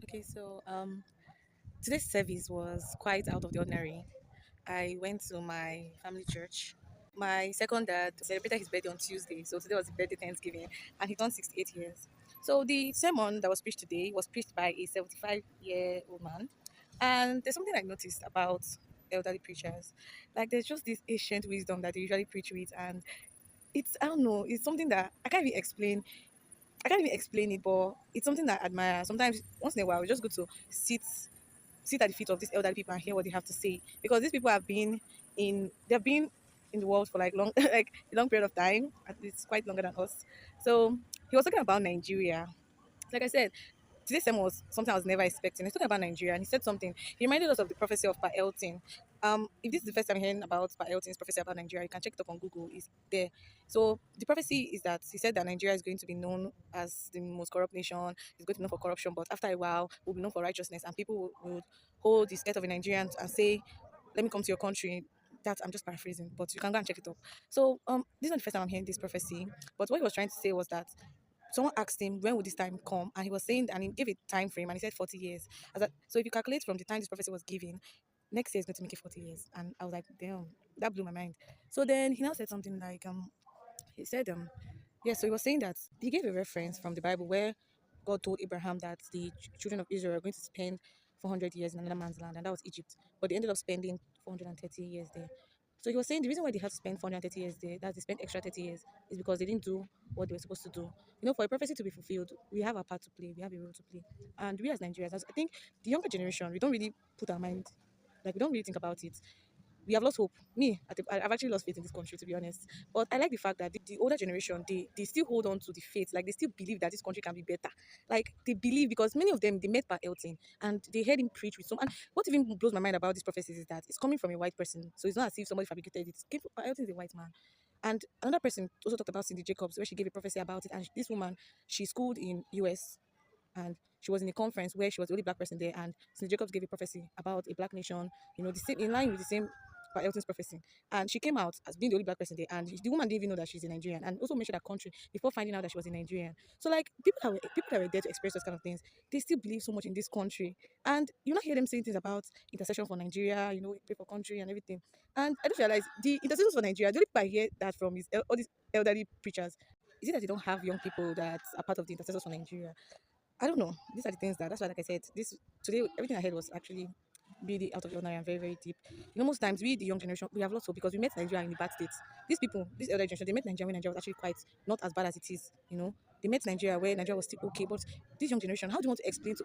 Okay, so today's service was quite out of the ordinary. I went to my family church. My second dad celebrated his birthday on Tuesday, so today was the birthday Thanksgiving, and he turned 68 years. So the sermon that was preached today was preached by a 75-year-old man, and there's something I noticed about elderly preachers. Like there's just this ancient wisdom that they usually preach with, and it's I don't know, it's something that I can't even explain. I can't even explain it, but it's something that I admire. Sometimes, once in a while, we just go to sit at the feet of these elderly people and hear what they have to say, because these people they've been in the world for like long like a long period of time. At least quite longer than us. So he was talking about Nigeria. Like I said, today's sermon was something I was never expecting. He's talking about Nigeria, and he said something. He reminded us of the prophecy of Pa Elton. If this is the first time hearing about Pa Elton's prophecy about Nigeria, you can check it up on Google. It's there. So the prophecy is that he said that Nigeria is going to be known as the most corrupt nation. It's going to be known for corruption, but after a while, will be known for righteousness, and people will hold the skirt of a Nigerian and say, "Let me come to your country." That I'm just paraphrasing, but you can go and check it up. So this is not the first time I'm hearing this prophecy, but what he was trying to say was that someone asked him when would this time come, and he was saying, and he gave a time frame, and he said 40 years. So if you calculate from the time this prophecy was given, next year is going to make it 40 years. And I was like, damn, that blew my mind. So then he now said something like, he said, yeah, so he was saying that he gave a reference from the Bible where God told Abraham that the children of Israel are going to spend 400 years in another man's land, and that was Egypt. But they ended up spending 430 years there. So he was saying the reason why they had to spend 430 years there, that they spent extra 30 years, is because they didn't do what they were supposed to do. For a prophecy to be fulfilled, we have a part to play, we have a role to play. And we as Nigerians, I think the younger generation, we don't really put our mind, like, we don't really think about it. We have lost hope. I've actually lost faith in this country, to be honest. But I like the fact that the older generation, they still hold on to the faith. Like, they still believe that this country can be better. Like, they believe, because many of them, they met Pa Elton and they heard him preach with some. And what even blows my mind about these prophecies is that it's coming from a white person. So it's not as if somebody fabricated it. Pa Elton is a white man. And another person also talked about Cindy Jacobs, where she gave a prophecy about it. And this woman, she schooled in US, and she was in a conference where she was the only black person there, and St. Jacobs gave a prophecy about a black nation, the same, in line with the same by Elton's prophecy. And she came out as being the only black person there, and the woman didn't even know that she's a Nigerian, and also mentioned her country before finding out that she was a Nigerian. So, like, people that were there to experience those kind of things, they still believe so much in this country. And you not hear them saying things about intercession for Nigeria, pray for country and everything. And I just realized the intercessions for Nigeria, the only people I hear that from is all these elderly preachers. Is it that they don't have young people that are part of the intercessors for Nigeria? I don't know. These are the things that's why, like I said, this today, everything I heard was actually really out of the ordinary and very, very deep. Most times we, the young generation, we have lost hope because we met Nigeria in the bad states. These people, this elder generation, they met Nigeria when Nigeria was actually quite not as bad as it is. They met Nigeria where Nigeria was still okay. But this young generation, how do you want to explain to us